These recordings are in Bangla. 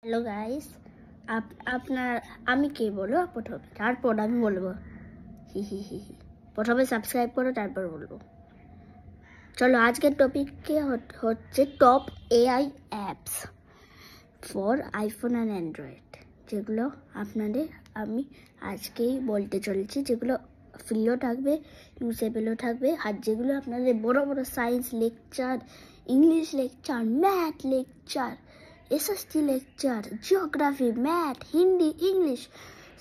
হ্যালো গাইস, আপনার আমি কে বলো প্রথমে, তারপর আমি বলবো হি হি হি হি। প্রথমে সাবস্ক্রাইব করো, তারপর বলবো। চলো, আজকের টপিকে হচ্ছে top AI apps for iPhone and Android, যেগুলো আপনাদের আমি আজকেই বলতে চলেছি, যেগুলো ফ্রিও থাকবে, ইউজেবলও থাকবে, আর যেগুলো আপনাদের বড় বড় science lecture, English lecture, math lecture, SST lecture, geography, math, Hindi, English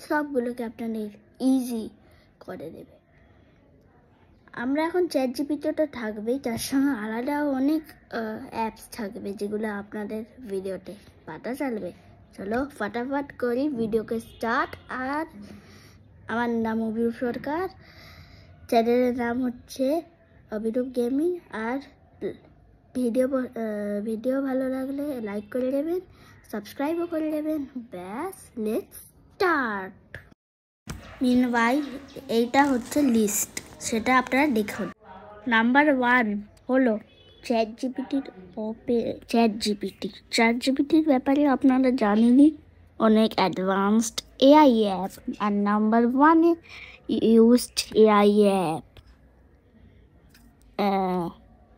সবগুলোকে আপনাদের ইজি করে দেবে। আমরা এখন চ্যাট জিপিটিটা থাকবেই, তার সঙ্গে আলাদাও অনেক অ্যাপস থাকবে যেগুলো আপনাদের ভিডিওতে পাতা চলবে। চলো ফটাফট করি ভিডিওকে স্টার্ট। আর আমার নাম অভিরূপ সরকার, চ্যানেলের নাম হচ্ছে অভিরূপ গেমিং। আর ভিডিও ভালো লাগলে লাইক করে দেবেন, সাবস্ক্রাইবও করে দেবেন। ব্যাস, লেটস স্টার্ট। মিনওয়াইল এইটা হচ্ছে লিস্ট, সেটা আপনারা দেখুন। নাম্বার 1 হলো চ্যাট জিপিটির ব্যাপারে আপনারা জানেনই, অনেক অ্যাডভান্সড এআই অ্যাপ। আর নাম্বার 1 ইউজড এআই অ্যাপ,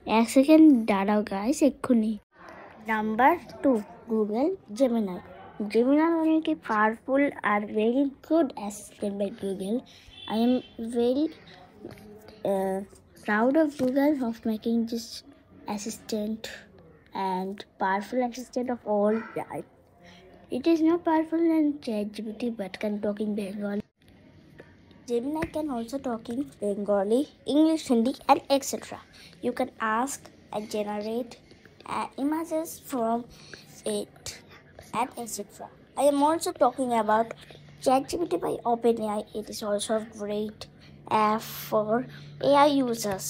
এক সেকেন্ড দাঁড়াও গাইস, এক্ষুনি। Number 2 Google Gemini. Gemini is a powerful and very good assistant by Google. I am very proud of Google of making this assistant and powerful assistant of all time. It is not powerful than ChatGPT but can talk in Bengali. Gemini can also talk in Bengali, English, Hindi and etc. You can ask and generate images from it and etc. I am also talking about ChatGPT by OpenAI. It is also a great app for AI users.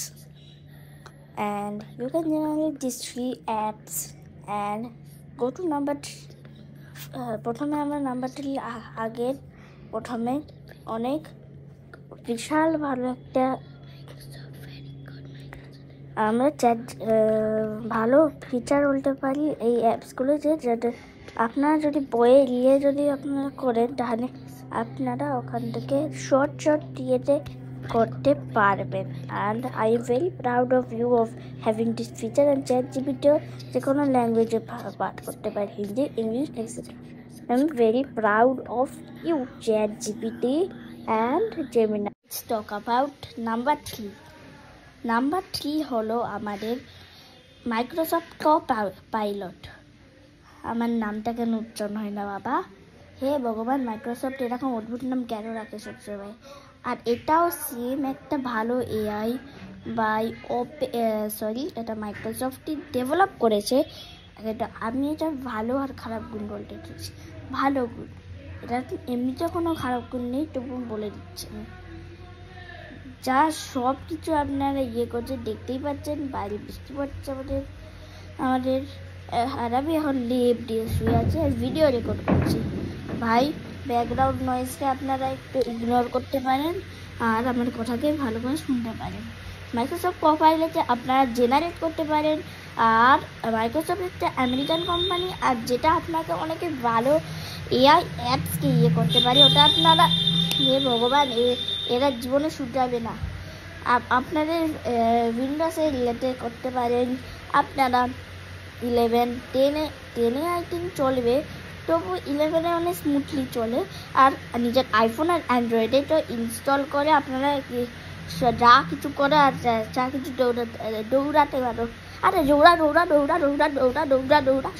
And you can generate these 3 apps and go to number 3. প্রথমে আমরা নাম্বার 3 আগের প্রথমে অনেক বিশাল ভালো একটা আমরা ভালো ফিচার বলতে পারি এই অ্যাপসগুলো, যেটা আপনারা যদি বইয়ে গিয়ে যদি আপনারা করেন তাহলে আপনারা ওখান থেকে শর্ট দিয়েতে করতে পারবেন। And I am very proud of you of having this feature. And chat জিপিটিও যে কোনো ল্যাঙ্গুয়েজে পাঠ করতে পারে, Hindi, English etcetera. I am very proud of you chat GPT and Gemini. Let's talk about number 3। Number 3 হলো আমাদের মাইক্রোসফট কো-পাইলট। আমার নামটা কেন উচ্চারণ হয় না বাবা, হে ভগবান, মাইক্রোসফট এরকম অদ্ভুত নাম কেন রাখে সবসময়। আর এটাও সেম একটা ভালো এআই বাই এটা মাইক্রোসফটই ডেভেলপ করেছে। এটা আমি এটা ভালো আর খারাপ গুণ বলতে চাইছি, ভালো গুণ। এটা এমনিতে কোনো খারাপ গুণ নেই, তবু বলে দিচ্ছি আমি। যা সব কিছু আপনারা করছে দেখতেই পাচ্ছেন, বাইরে বৃষ্টি পড়ছে আমাদের আর আমি এখন লেপ দিয়ে শুয়ে আছি আর ভিডিও রেকর্ড করছি। ভাই, ব্যাকগ্রাউন্ড নয়েজকে আপনারা একটু ইগনোর করতে পারেন আর আমার কথাকে ভালো করে শুনতে পারেন। মাইক্রোসফট কো-পাইলটে আপনারা জেনারেট করতে পারেন। আর মাইক্রোসফট একটা আমেরিকান কোম্পানি, আর যেটা আপনাকে অনেকে ভালো এআই অ্যাপসকে করতে পারে, ওটা আপনারা হে ভগবান এরা জীবনে শুধরাবে না। আপনাদের উইন্ডোজে রিলেটেড করতে পারেন। আপনারা 11, 10 আই থিঙ্ক চলবে, তবু 11-এ অনেক স্মুথলি চলে। আর নিজের আইফোন আর অ্যান্ড্রয়েডে তো ইনস্টল করে আপনারা যা কিছু করে আর যা কিছু দৌড়াতে পারো। আরে দৌড়া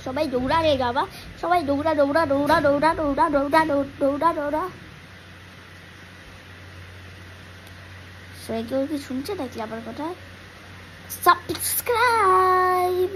সবাই দৌড়া রে বাবা, সবাই দৌড়া। সবাই কেউ কি শুনছে নাকি আমার কথা? সাবস্ক্রাইব।